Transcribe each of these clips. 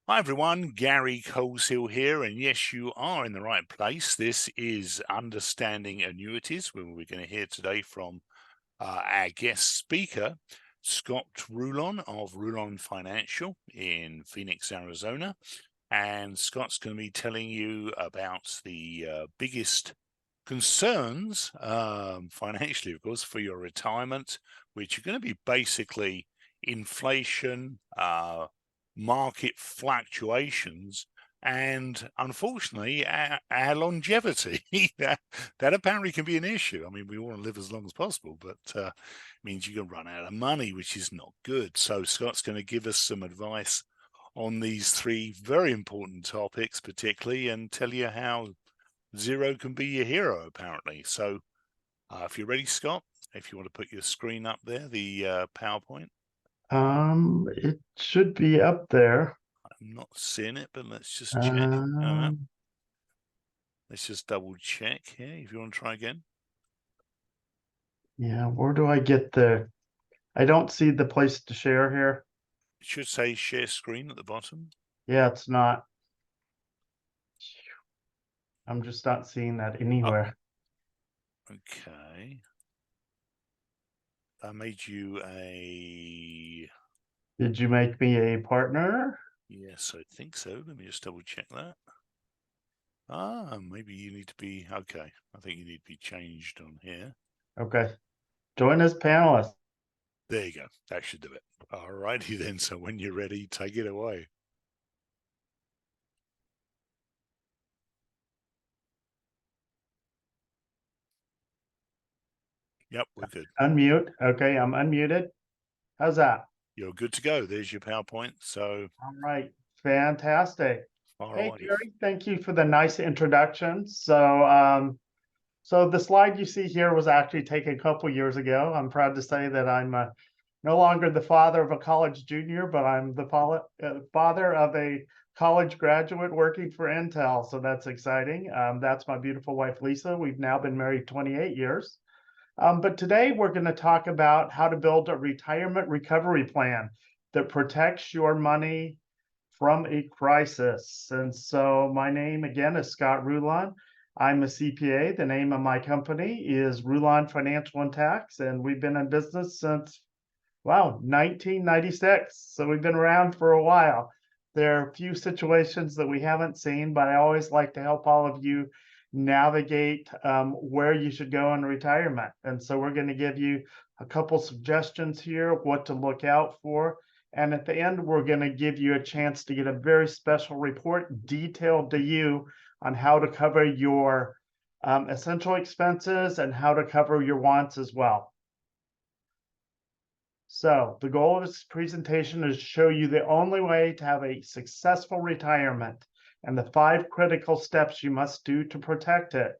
Hi everyone, Gary Coleshill here, and yes, you are in the right place. This is Understanding Annuities, where we're going to hear today from our guest speaker, Scott Rulon of Rulon Financial in Phoenix, Arizona. And Scott's going to be telling you about the biggest concerns, financially, of course, for your retirement, which are going to be basically inflation, market fluctuations, and unfortunately, our longevity. that apparently can be an issue. I mean, we want to live as long as possible, but it means you can run out of money, which is not good. So Scott's going to give us some advice on these three very important topics, particularly, and tell you how zero can be your hero, apparently. So if you're ready, Scott, if you want to put your screen up there, the PowerPoint. It should be up there. I'm not seeing it, but let's just check. Um, Let's just double check here. If you want to try again. yeah, where do I get the? I don't see the place to share here. It should say share screen at the bottom. Yeah, it's not. I'm just not seeing that Oh, anywhere. okay. I made you a... Did you make me a partner? Yes, I think so. Let me just double check that. Maybe you need to be... Okay, I think you need to be changed on here. Okay. Join as panelist. There you go. That should do it. All righty then. So when you're ready, take it away. Yep, we're good. Unmute. Okay, I'm unmuted. How's that? You're good to go. There's your PowerPoint. So, All right. Fantastic. all Hey, righty. Gary, thank you for the nice introduction. So the slide you see here was actually taken a couple years ago. I'm proud to say that I'm no longer the father of a college junior, but I'm the father of a college graduate working for Intel. So that's exciting. That's my beautiful wife, Lisa. We've now been married 28 years. But today we're going to talk about how to build a retirement recovery plan that protects your money from a crisis. And so my name again is Scott Rulon. I'm a CPA. The name of my company is Rulon Financial and Tax, and we've been in business since, wow, 1996. So we've been around for a while. There are a few situations that we haven't seen, but I always like to help all of you navigate where you should go in retirement. And so we're going to give you a couple suggestions here of what to look out for. And at the end, we're going to give you a chance to get a very special report detailed to you on how to cover your essential expenses and how to cover your wants as well. So the goal of this presentation is to show you the only way to have a successful retirement and the 5 critical steps you must do to protect it.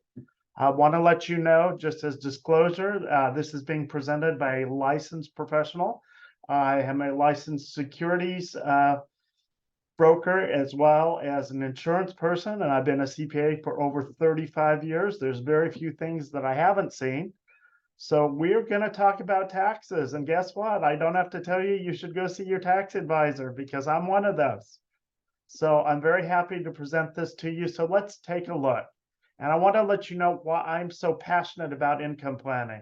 I want to let you know, just as disclosure, this is being presented by a licensed professional. I am a licensed securities broker as well as an insurance person, and I've been a CPA for over 35 years. There's very few things that I haven't seen. So we're going to talk about taxes. And guess what? I don't have to tell you, you should go see your tax advisor because I'm one of those. So I'm very happy to present this to you. So let's take a look. And I want to let you know why I'm so passionate about income planning.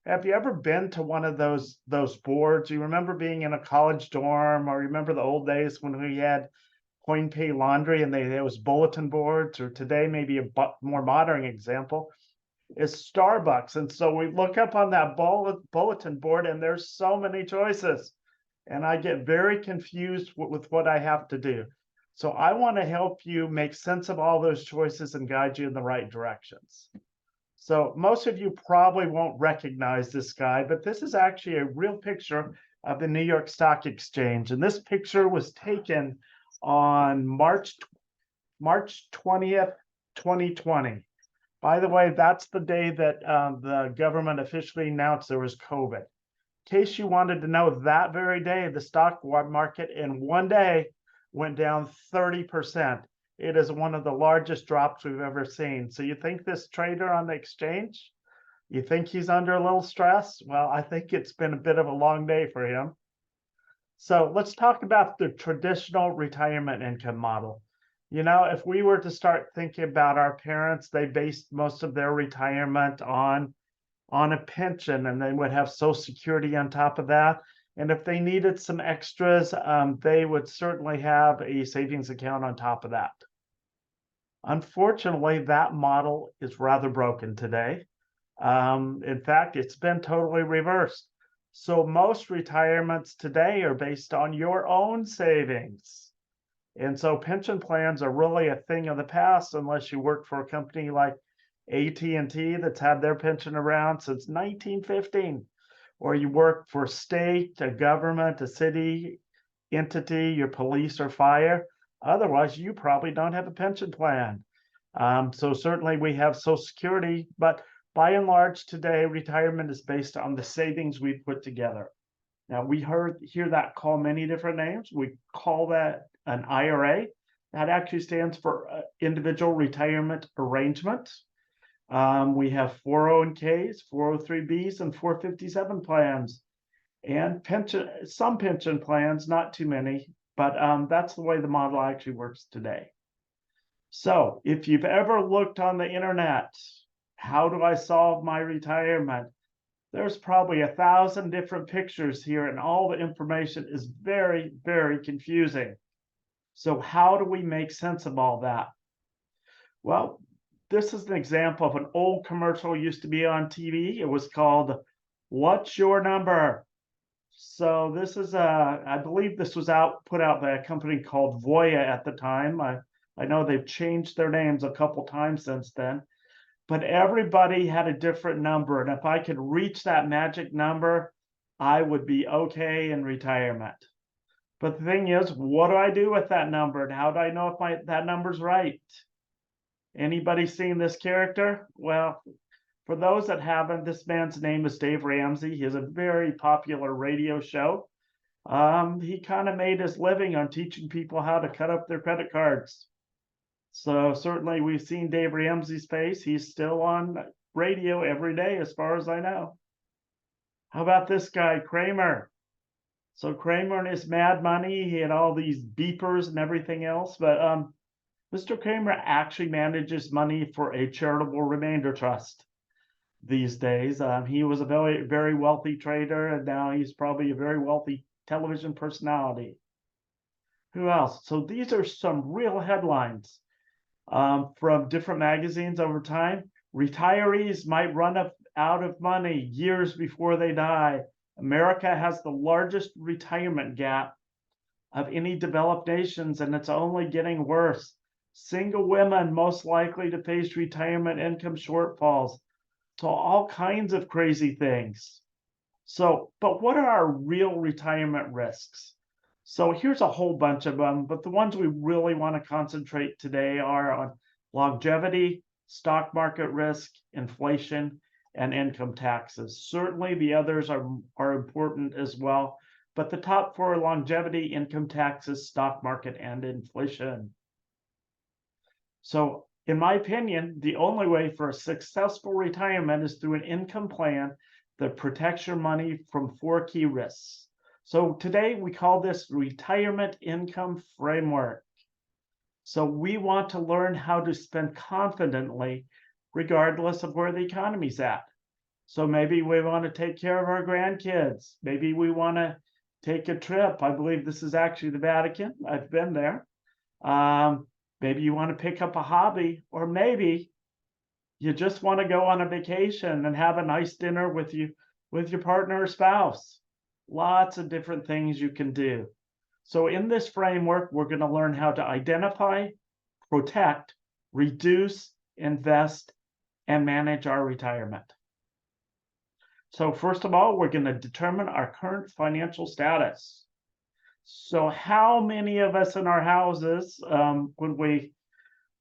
Have you ever been to one of those boards? You remember being in a college dorm, or remember the old days when we had coin pay laundry and there was bulletin boards, or today maybe a more modern example is Starbucks. And so we look up on that bulletin board and there's so many choices. And I get very confused with what I have to do. So I want to help you make sense of all those choices and guide you in the right directions. So most of you probably won't recognize this guy, but this is actually a real picture of the New York Stock Exchange. And this picture was taken on March 20th, 2020. By the way, that's the day that the government officially announced there was COVID. In case you wanted to know, that very day, the stock market in one day went down 30%. It is one of the largest drops we've ever seen. So you think this trader on the exchange, you think he's under a little stress? Well, I think it's been a bit of a long day for him. So let's talk about the traditional retirement income model. You know, if we were to start thinking about our parents, they based most of their retirement on a pension, and they would have Social Security on top of that. And if they needed some extras, they would certainly have a savings account on top of that. Unfortunately, that model is rather broken today. In fact, it's been totally reversed. So most retirements today are based on your own savings. And so pension plans are really a thing of the past unless you work for a company like AT&T that's had their pension around since 1915, or you work for a state, a government, a city entity, your police or fire. Otherwise, you probably don't have a pension plan. So certainly we have Social Security, but by and large today, retirement is based on the savings we put together. Now we hear that called many different names. We call that an IRA. That actually stands for individual retirement arrangement. We have 401ks, 403bs, and 457 plans, and some pension plans, not too many, but that's the way the model actually works today. So if you've ever looked on the internet, how do I solve my retirement? There's probably 1,000 different pictures here, and all the information is very, very confusing. So how do we make sense of all that? Well, this is an example of an old commercial used to be on TV. It was called "What's Your Number?" So this is I believe this was put out by a company called Voya at the time. I know they've changed their names a couple times since then, but everybody had a different number. And if I could reach that magic number, I would be okay in retirement. But the thing is, what do I do with that number? And how do I know if that number's right? Anybody seen this character? Well, for those that haven't, this man's name is Dave Ramsey. He has a very popular radio show. He kind of made his living on teaching people how to cut up their credit cards. So certainly we've seen Dave Ramsey's face. He's still on radio every day, as far as I know. How about this guy, Kramer? So Kramer and his Mad Money, he had all these beepers and everything else, but Mr. Kramer actually manages money for a charitable remainder trust these days. He was a very, very wealthy trader, and now he's probably a very wealthy television personality. Who else? So these are some real headlines from different magazines over time. Retirees might run out of money years before they die. America has the largest retirement gap of any developed nations, and it's only getting worse. Single women most likely to face retirement income shortfalls. So all kinds of crazy things. So, but what are our real retirement risks? So here's a whole bunch of them, but the ones we really want to concentrate today are on longevity, stock market risk, inflation, and income taxes. Certainly the others are important as well, but the top four are longevity, income taxes, stock market, and inflation. So in my opinion, the only way for a successful retirement is through an income plan that protects your money from four key risks. So today we call this retirement income framework. So we want to learn how to spend confidently, regardless of where the economy's at. So maybe we want to take care of our grandkids. Maybe we want to take a trip. I believe this is actually the Vatican. I've been there. Maybe you want to pick up a hobby, or maybe you just want to go on a vacation and have a nice dinner with your partner or spouse. Lots of different things you can do. So in this framework, we're going to learn how to identify, protect, reduce, invest, and manage our retirement. So first of all, we're going to determine our current financial status. So how many of us in our houses,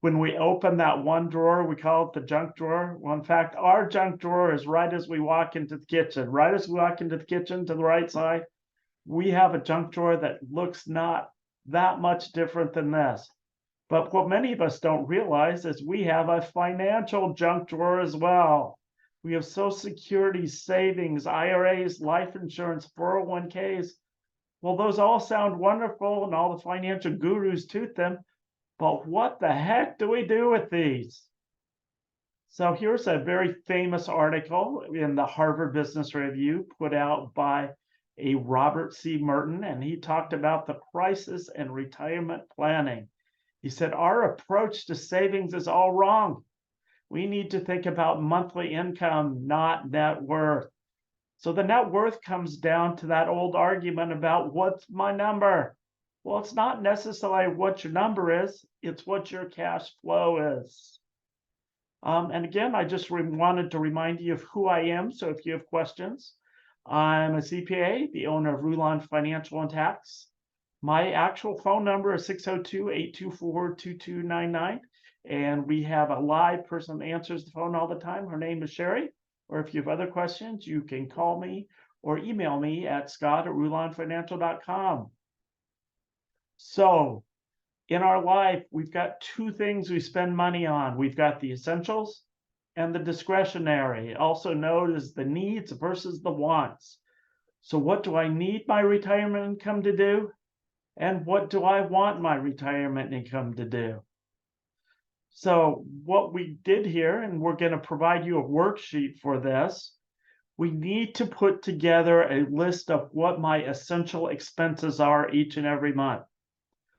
when we open that one drawer, we call it the junk drawer. Well, in fact, our junk drawer is right as we walk into the kitchen. Right as we walk into the kitchen to the right side, we have a junk drawer that looks not that much different than this. But what many of us don't realize is we have a financial junk drawer as well. We have Social Security, savings, IRAs, life insurance, 401ks, Well, those all sound wonderful and all the financial gurus toot them, but what the heck do we do with these? So here's a very famous article in the Harvard Business Review put out by a Robert C. Merton, and he talked about the crisis and retirement planning. He said, our approach to savings is all wrong. We need to think about monthly income, not net worth. So the net worth comes down to that old argument about what's my number? Well, it's not necessarily what your number is, it's what your cash flow is. And again, I just wanted to remind you of who I am. So if you have questions, I'm a CPA, the owner of Rulon Financial and Tax. My actual phone number is 602-824-2299. And we have a live person that answers the phone all the time. Her name is Sherry. Or if you have other questions, you can call me or email me at scott@rulonfinancial.com. So in our life, we've got two things we spend money on. We've got the essentials and the discretionary, also known as the needs versus the wants. So what do I need my retirement income to do? And what do I want my retirement income to do? So what we did here, and we're going to provide you a worksheet for this, we need to put together a list of what my essential expenses are each and every month.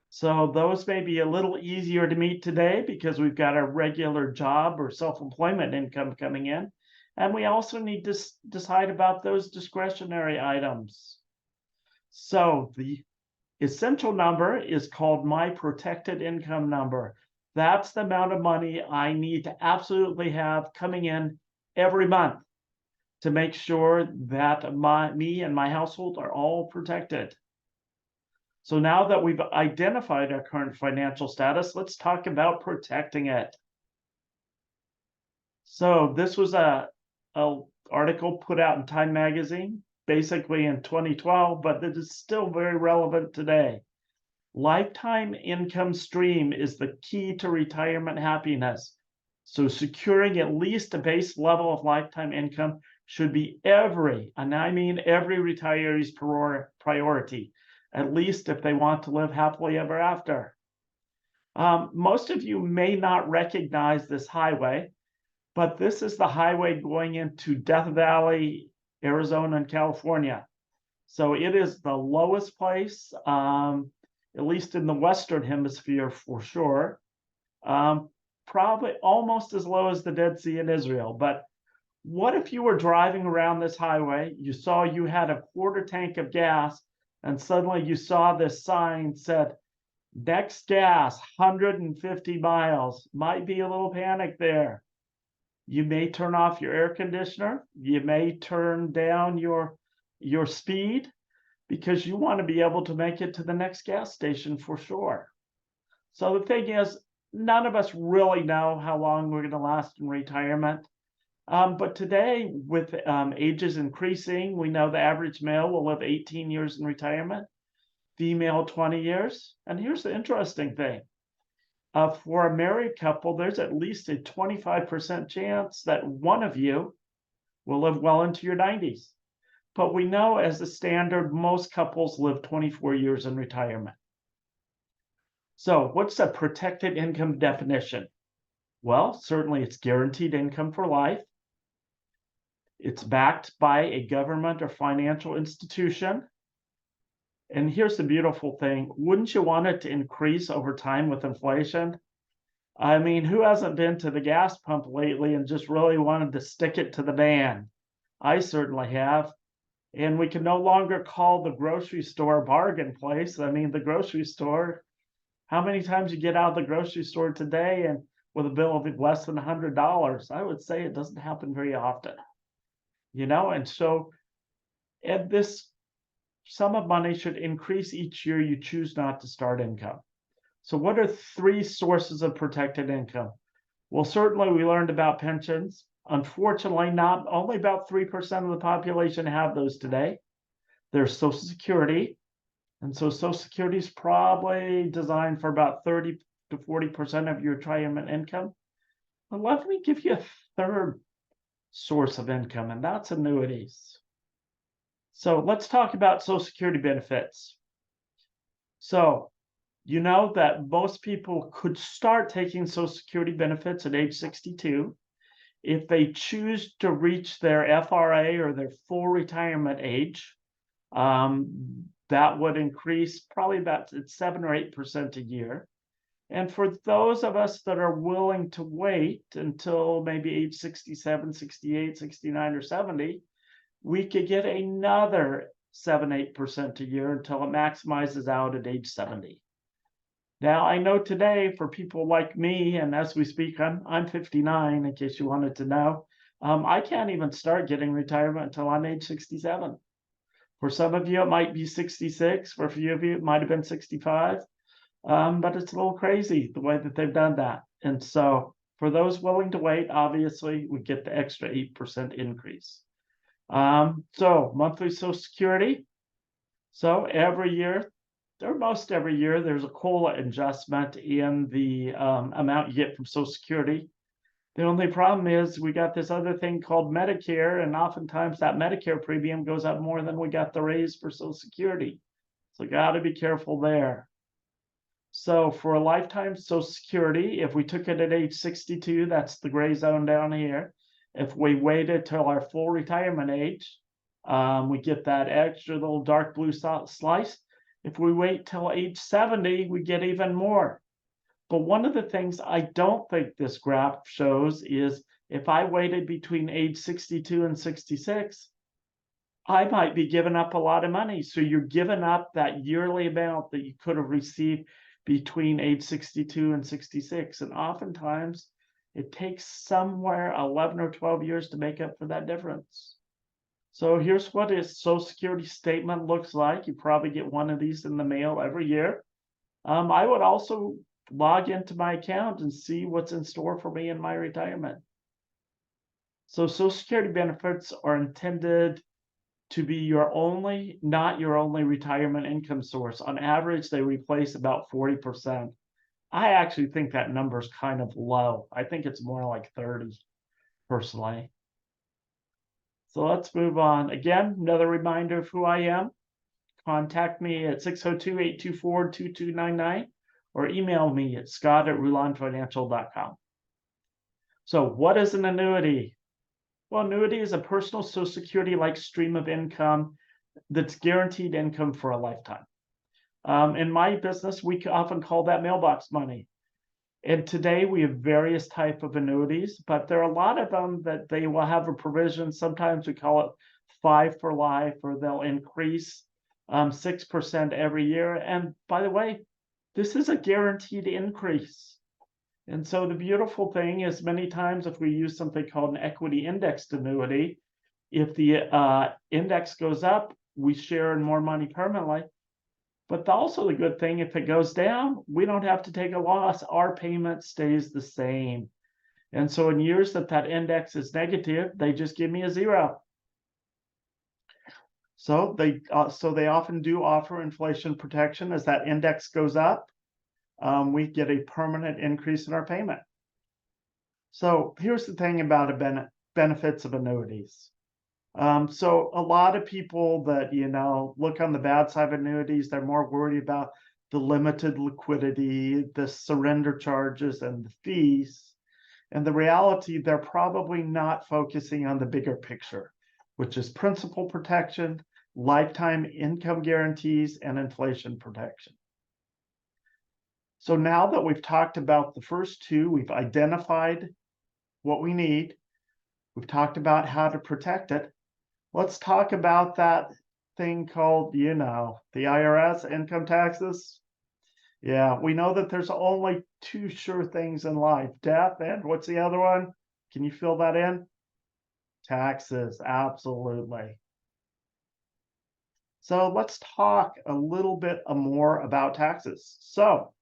So those may be a little easier to meet today because we've got a regular job or self-employment income coming in. And we also need to decide about those discretionary items. So the essential number is called my protected income number. That's the amount of money I need to absolutely have coming in every month to make sure that me and my household are all protected. So now that we've identified our current financial status, let's talk about protecting it. So this was a article put out in Time Magazine, basically in 2012, but it is still very relevant today. Lifetime income stream is the key to retirement happiness. So securing at least a base level of lifetime income should be every, and I mean every retiree's priority, at least if they want to live happily ever after. Most of you may not recognize this highway, but this is the highway going into Death Valley, Arizona, and California. So it is the lowest place, at least in the Western Hemisphere for sure. Probably almost as low as the Dead Sea in Israel. But what if you were driving around this highway, you saw you had a quarter tank of gas, and suddenly you saw this sign said, next gas, 150 miles. Might be a little panic there. You may turn off your air conditioner. You may turn down your speed because you want to be able to make it to the next gas station for sure. So the thing is, none of us really know how long we're going to last in retirement. But today, with ages increasing, we know the average male will live 18 years in retirement, female 20 years. And here's the interesting thing. For a married couple, there's at least a 25% chance that one of you will live well into your 90s. But we know as a standard, most couples live 24 years in retirement. So what's a protected income definition? Well, certainly it's guaranteed income for life. It's backed by a government or financial institution. And here's the beautiful thing. Wouldn't you want it to increase over time with inflation? I mean, who hasn't been to the gas pump lately and just really wanted to stick it to the man? I certainly have. And we can no longer call the grocery store a bargain place. I mean, the grocery store, how many times you get out of the grocery store today and with a bill of less than $100? I would say it doesn't happen very often. And so this sum of money should increase each year you choose not to start income. So what are three sources of protected income? Well, certainly we learned about pensions. Unfortunately, not only about 3% of the population have those today. There's Social Security. And so Social Security is probably designed for about 30 to 40% of your retirement income. But let me give you a third source of income, and that's annuities. So let's talk about Social Security benefits. So you know that most people could start taking Social Security benefits at age 62. If they choose to reach their FRA or their full retirement age, that would increase probably about 7 or 8% a year. And for those of us that are willing to wait until maybe age 67, 68, 69, or 70, we could get another 7, 8% a year until it maximizes out at age 70. Now, I know today for people like me, and as we speak, I'm 59, in case you wanted to know, I can't even start getting retirement until I'm age 67. For some of you, it might be 66. For a few of you, it might have been 65. But it's a little crazy the way that they've done that. And so for those willing to wait, obviously, we get the extra 8% increase. So monthly Social Security. So every year, or most every year, there's a COLA adjustment in the amount you get from Social Security. The only problem is we got this other thing called Medicare, and oftentimes that Medicare premium goes up more than we got the raise for Social Security. So got to be careful there. So for a lifetime Social Security, if we took it at age 62, that's the gray zone down here. If we waited till our full retirement age, we get that extra little dark blue slice. If we wait till age 70, we get even more. But one of the things I don't think this graph shows is if I waited between age 62 and 66, I might be giving up a lot of money. So you're giving up that yearly amount that you could have received between age 62 and 66. And oftentimes it takes somewhere 11 or 12 years to make up for that difference. So here's what a Social Security statement looks like. You probably get one of these in the mail every year. I would also log into my account and see what's in store for me in my retirement. So Social Security benefits are intended to be your only, not your only retirement income source. On average, they replace about 40%. I actually think that number is kind of low. I think it's more like 30, personally. So let's move on. Again, another reminder of who I am. Contact me at 602-824-2299 or email me at scott@rulonfinancial.com. So what is an annuity? Well, annuity is a personal Social Security-like stream of income that's guaranteed income for a lifetime. In my business, we often call that mailbox money. And today we have various types of annuities, but there are a lot of them that they will have a provision. Sometimes we call it 5 for life, or they'll increase 6% every year. And by the way, this is a guaranteed increase. And so the beautiful thing is many times if we use something called an equity indexed annuity, if the index goes up, we share in more money permanently. But also the good thing, if it goes down, we don't have to take a loss. Our payment stays the same. And so in years that that index is negative, they just give me a 0. So they often do offer inflation protection. As that index goes up, we get a permanent increase in our payment. So here's the thing about benefits of annuities. So a lot of people that, look on the bad side of annuities, they're more worried about the limited liquidity, the surrender charges, and the fees. And the reality, they're probably not focusing on the bigger picture, which is principal protection, lifetime income guarantees, and inflation protection. So now that we've talked about the first two, we've identified what we need. We've talked about how to protect it. Let's talk about that thing called, the IRS, income taxes. Yeah, we know that there's only two sure things in life, death, and what's the other one? Can you fill that in? Taxes, absolutely. So let's talk a little bit more about taxes. So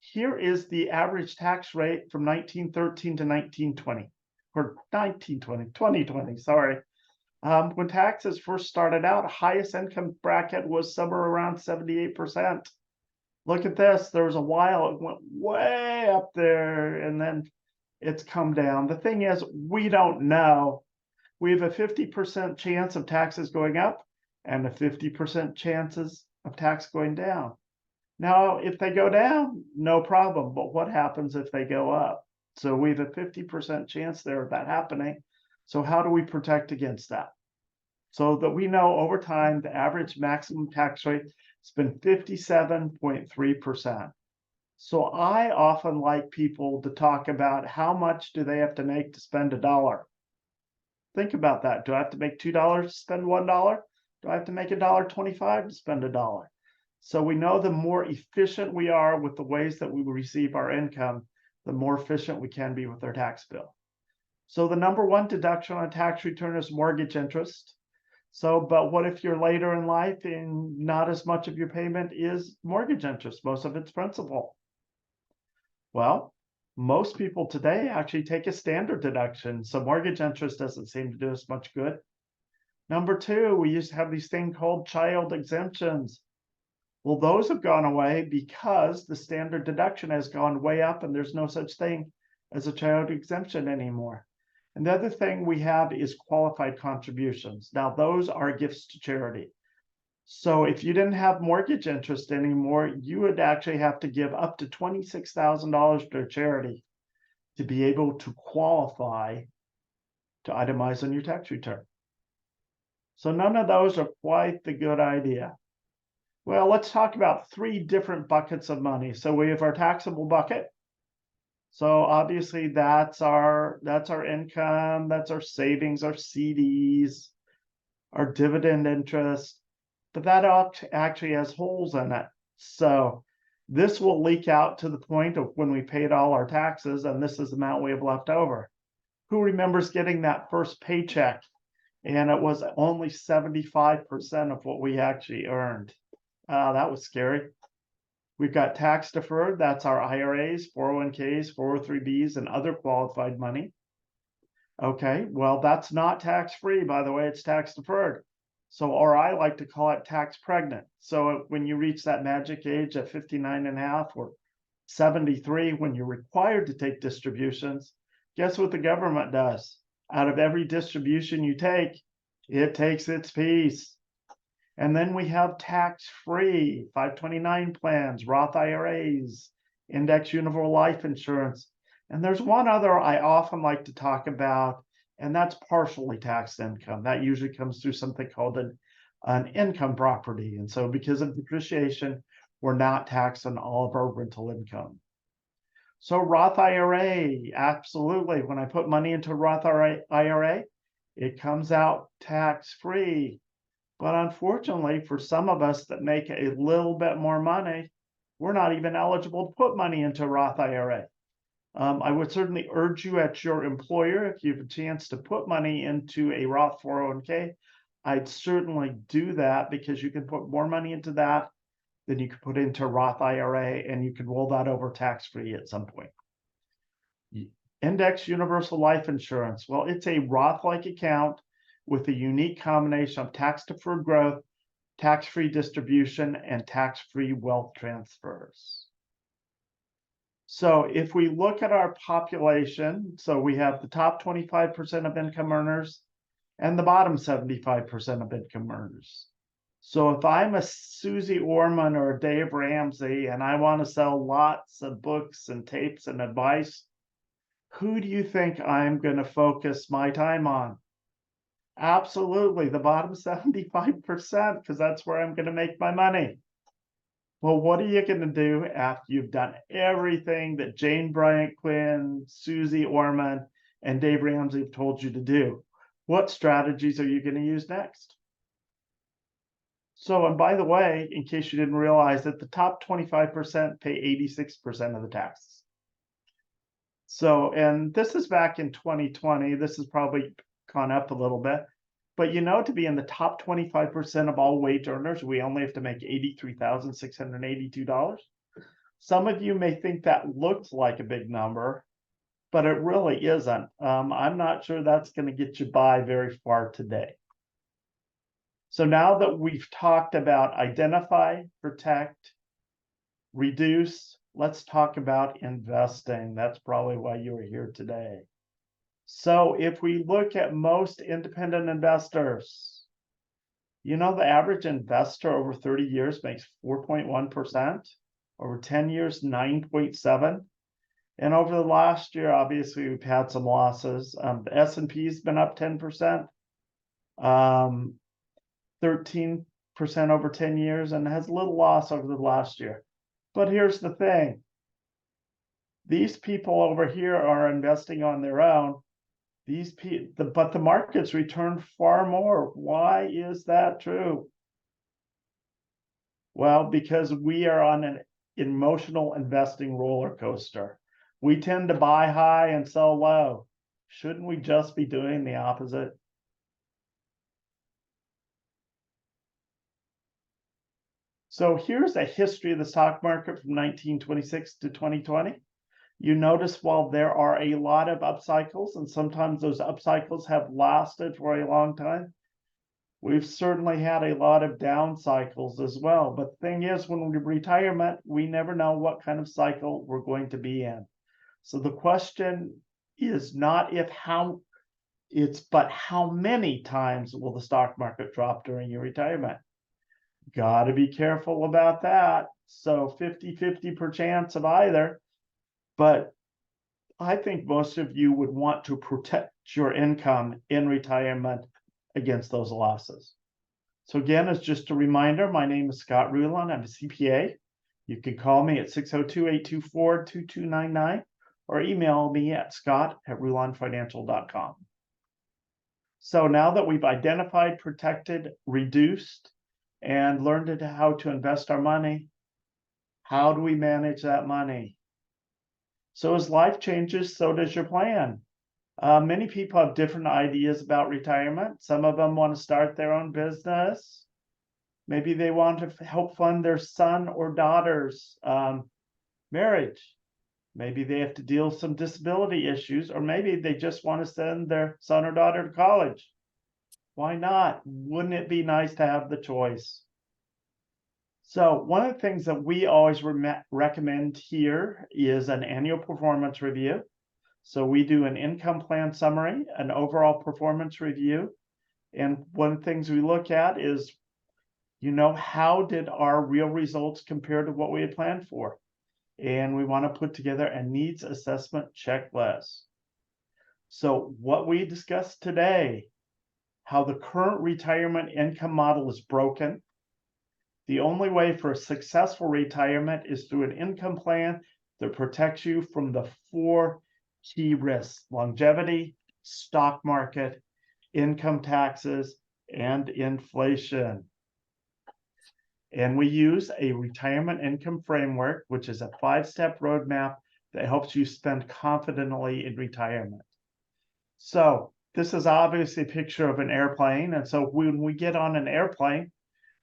here is the average tax rate from 1913 to 1920, or 2020, sorry. When taxes first started out, highest income bracket was somewhere around 78%. Look at this, there was a while it went way up there and then it's come down. The thing is, we don't know. We have a 50% chance of taxes going up and a 50% chances of tax going down. Now, if they go down, no problem. But what happens if they go up? So we have a 50% chance there of that happening. So how do we protect against that? So that we know over time, the average maximum tax rate has been 57.3%. So I often like people to talk about how much do they have to make to spend $1. Think about that. Do I have to make $2 to spend $1? Do I have to make $1.25 to spend $1? So we know the more efficient we are with the ways that we receive our income, the more efficient we can be with our tax bill. So the number one deduction on a tax return is mortgage interest. So, but what if you're later in life and not as much of your payment is mortgage interest? Most of it's principal. Well, most people today actually take a standard deduction, so mortgage interest doesn't seem to do us much good. Number two, we used to have these things called child exemptions. Well, those have gone away because the standard deduction has gone way up and there's no such thing as a child exemption anymore. And the other thing we have is qualified contributions. Now, those are gifts to charity. So if you didn't have mortgage interest anymore, you would actually have to give up to $26,000 to a charity to be able to qualify to itemize on your tax return. So none of those are quite the good idea. Well, let's talk about three different buckets of money. So we have our taxable bucket. So obviously that's our income, that's our savings, our CDs, our dividend interest, but that actually has holes in it. So this will leak out to the point of when we paid all our taxes, and this is the amount we have left over. Who remembers getting that first paycheck and it was only 75% of what we actually earned? That was scary. We've got tax deferred. That's our IRAs, 401ks, 403bs, and other qualified money. Okay, well, that's not tax-free, by the way, it's tax deferred. So, or I like to call it tax pregnant. So when you reach that magic age of 59 and a half or 73, when you're required to take distributions, guess what the government does? Out of every distribution you take, it takes its piece. And then we have tax-free 529 plans, Roth IRAs, index universal life insurance. And there's one other I often like to talk about, and that's partially taxed income. That usually comes through something called an income property. And so because of depreciation, we're not taxed on all of our rental income. So Roth IRA, absolutely. When I put money into Roth IRA, it comes out tax-free. But unfortunately, for some of us that make a little bit more money, we're not even eligible to put money into Roth IRA. I would certainly urge you at your employer, if you have a chance to put money into a Roth 401k, I'd certainly do that because you can put more money into that than you can put into Roth IRA, and you can roll that over tax-free at some point. Index universal life insurance. Well, it's a Roth-like account with a unique combination of tax-deferred growth, tax-free distribution, and tax-free wealth transfers. So if we look at our population, so we have the top 25% of income earners and the bottom 75% of income earners. So if I'm a Susie Orman or a Dave Ramsey and I want to sell lots of books and tapes and advice, who do you think I'm going to focus my time on? Absolutely, the bottom 75%, because that's where I'm going to make my money. Well, what are you going to do after you've done everything that Jane Bryant Quinn, Susie Orman, and Dave Ramsey have told you to do? What strategies are you going to use next? So, and by the way, in case you didn't realize that the top 25% pay 86% of the taxes. So, and this is back in 2020. This has probably gone up a little bit, but you know, to be in the top 25% of all wage earners, we only have to make $83,682. Some of you may think that looks like a big number, but it really isn't. I'm not sure that's going to get you by very far today. So now that we've talked about identify, protect, reduce, let's talk about investing. That's probably why you are here today. So if we look at most independent investors, You know, the average investor over 30 years makes 4.1%, over 10 years, 9.7%. And over the last year, obviously, we've had some losses. The S&P's been up 10%, 13% over 10 years, and has a little loss over the last year. But here's the thing. These people over here are investing on their own. But the markets return far more. Why is that true? Well, because we are on an emotional investing roller coaster. We tend to buy high and sell low. Shouldn't we just be doing the opposite? So here's a history of the stock market from 1926 to 2020. You notice while there are a lot of up cycles, and sometimes those up cycles have lasted for a long time, we've certainly had a lot of down cycles as well. But the thing is, when we retirement, we never know what kind of cycle we're going to be in. So the question is not but how many times will the stock market drop during your retirement? Got to be careful about that. So 50-50 per chance of either. But I think most of you would want to protect your income in retirement against those losses. So again, as just a reminder, my name is Scott Rulon. I'm a CPA. You can call me at 602-824-2299 or email me at scott@rulonfinancial.com. So now that we've identified, protected, reduced, and learned how to invest our money, how do we manage that money? So as life changes, so does your plan. Many people have different ideas about retirement. Some of them want to start their own business. Maybe they want to help fund their son or daughter's marriage. Maybe they have to deal with some disability issues, or maybe they just want to send their son or daughter to college. Why not? Wouldn't it be nice to have the choice? So one of the things that we always recommend here is an annual performance review. So we do an income plan summary, an overall performance review. And one of the things we look at is, how did our real results compare to what we had planned for? And we want to put together a needs assessment checklist. So what we discussed today, how the current retirement income model is broken. The only way for a successful retirement is through an income plan that protects you from the 4 key risks: longevity, stock market, income taxes, and inflation. And we use a retirement income framework, which is a 5-step roadmap that helps you spend confidently in retirement. So this is obviously a picture of an airplane. And so when we get on an airplane,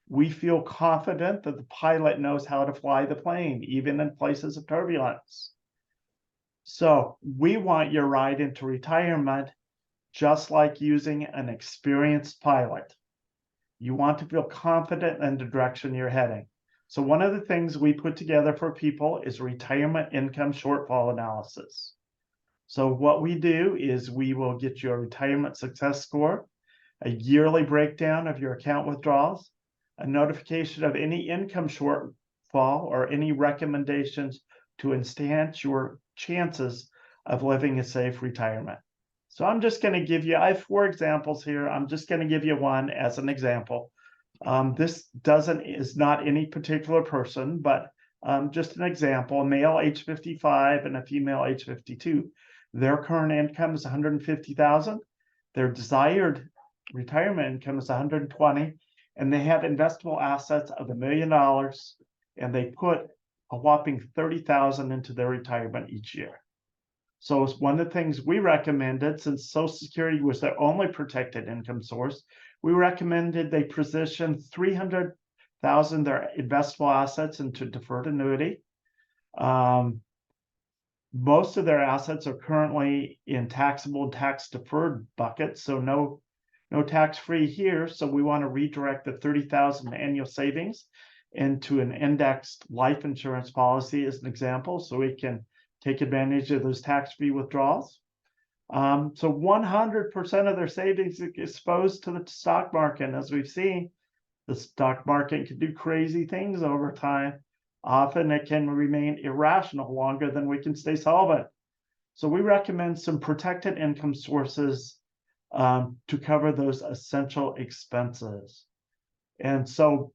we feel confident that the pilot knows how to fly the plane, even in places of turbulence. So we want your ride into retirement just like using an experienced pilot. You want to feel confident in the direction you're heading. So one of the things we put together for people is retirement income shortfall analysis. So what we do is we will get you a retirement success score, a yearly breakdown of your account withdrawals, a notification of any income shortfall or any recommendations to enhance your chances of living a safe retirement. So I'm just going to give you, I have 4 examples here. I'm just going to give you one as an example. This is not any particular person, but just an example: a male age 55 and a female age 52. Their current income is $150,000. Their desired retirement income is $120,000, and they have investable assets of $1 million, and they put a whopping $30,000 into their retirement each year. So it's one of the things we recommended, since Social Security was their only protected income source, we recommended they position $300,000 their investable assets into deferred annuity. Most of their assets are currently in taxable and tax deferred buckets, so no tax-free here. So we want to redirect the $30,000 annual savings into an indexed life insurance policy as an example, so we can take advantage of those tax-free withdrawals. So 100% of their savings is exposed to the stock market. As we've seen, The stock market can do crazy things over time. Often it can remain irrational longer than we can stay solvent. So we recommend some protected income sources to cover those essential expenses. And so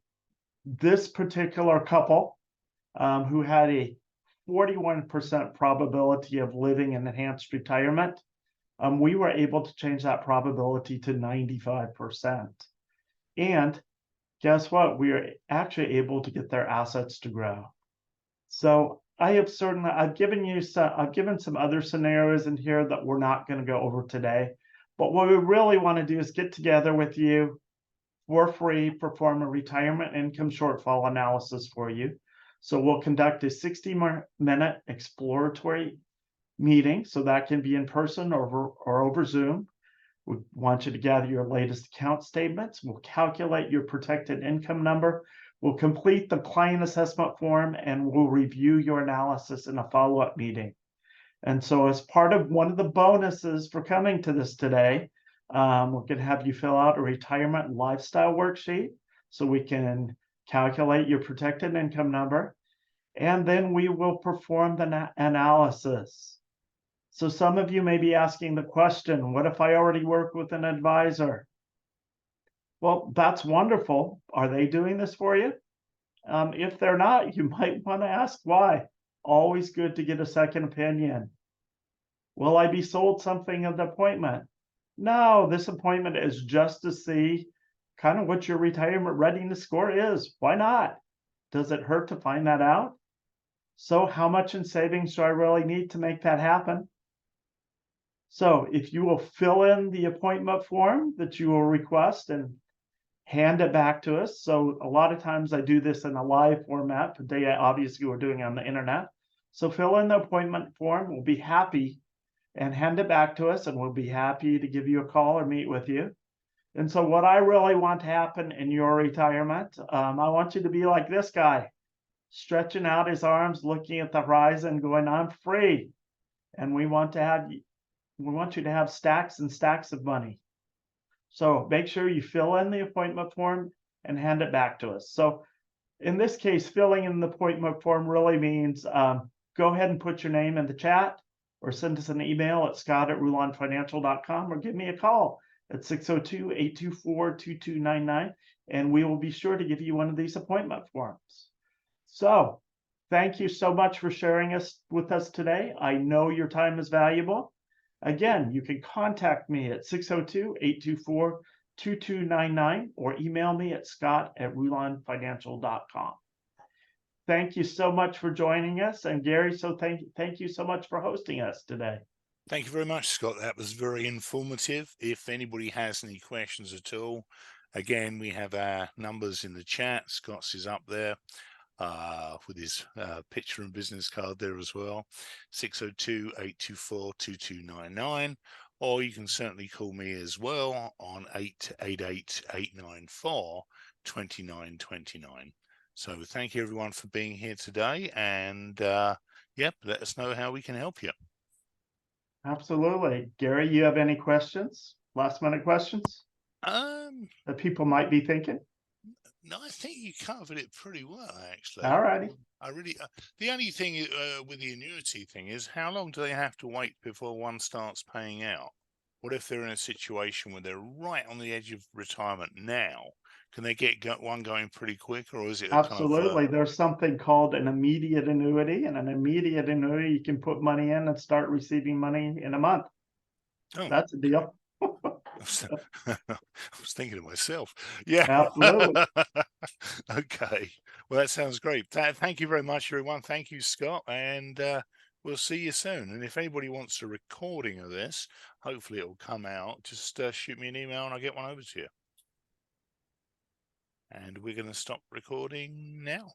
this particular couple who had a 41% probability of living in enhanced retirement, we were able to change that probability to 95%. And guess what? We are actually able to get their assets to grow. So I've given some other scenarios in here that we're not going to go over today. But what we really want to do is get together with you for free, perform a retirement income shortfall analysis for you. So we'll conduct a 60-minute exploratory meeting. So that can be in person or over Zoom. We want you to gather your latest account statements. We'll calculate your protected income number. We'll complete the client assessment form, and we'll review your analysis in a follow-up meeting. And so as part of one of the bonuses for coming to this today, we're going to have you fill out a retirement lifestyle worksheet so we can calculate your protected income number. And then we will perform the analysis. So some of you may be asking the question, what if I already work with an advisor? Well, that's wonderful. Are they doing this for you? If they're not, you might want to ask why. Always good to get a second opinion. Will I be sold something at the appointment? No, this appointment is just to see kind of what your retirement readiness score is. Why not? Does it hurt to find that out? So how much in savings do I really need to make that happen? So if you will fill in the appointment form that you will request and hand it back to us. So a lot of times I do this in a live format. Today, obviously, we're doing it on the internet. So fill in the appointment form. We'll be happy and hand it back to us, and we'll be happy to give you a call or meet with you. And so what I really want to happen in your retirement, I want you to be like this guy, stretching out his arms, looking at the horizon, going, I'm free. And we want you to have stacks and stacks of money. So make sure you fill in the appointment form and hand it back to us. So in this case, filling in the appointment form really means go ahead and put your name in the chat or send us an email at scott@rulonfinancial.com or give me a call at 602-824-2299, and we will be sure to give you one of these appointment forms. So thank you so much for sharing with us today. I know your time is valuable. Again, you can contact me at 602-824-2299 or email me at scott@rulonfinancial.com. Thank you so much for joining us. And Gary, so thank you so much for hosting us today. Thank you very much, Scott. That was very informative. If anybody has any questions at all, again, we have our numbers in the chat. Scott's is up there with his picture and business card there as well, 602-824-2299. Or you can certainly call me as well on 888-894-2929. So thank you everyone for being here today, and yep, let us know how we can help you. Absolutely. Gary, you have any questions? Last minute questions that people might be thinking? No, I think you covered it pretty well, actually. All righty. I really, the only thing with the annuity thing is how long do they have to wait before one starts paying out? What if they're in a situation where they're right on the edge of retirement now? Can they get one going pretty quick, or is it Absolutely. There's something called an immediate annuity, and an immediate annuity, you can put money in and start receiving money in a month. Oh, that's a deal. I was thinking to myself, yeah. Absolutely. Okay. Well, that sounds great. Thank you very much, everyone. Thank you, Scott. And we'll see you soon. And if anybody wants a recording of this, hopefully it will come out. Just shoot me an email and I'll get one over to you. And we're going to stop recording now.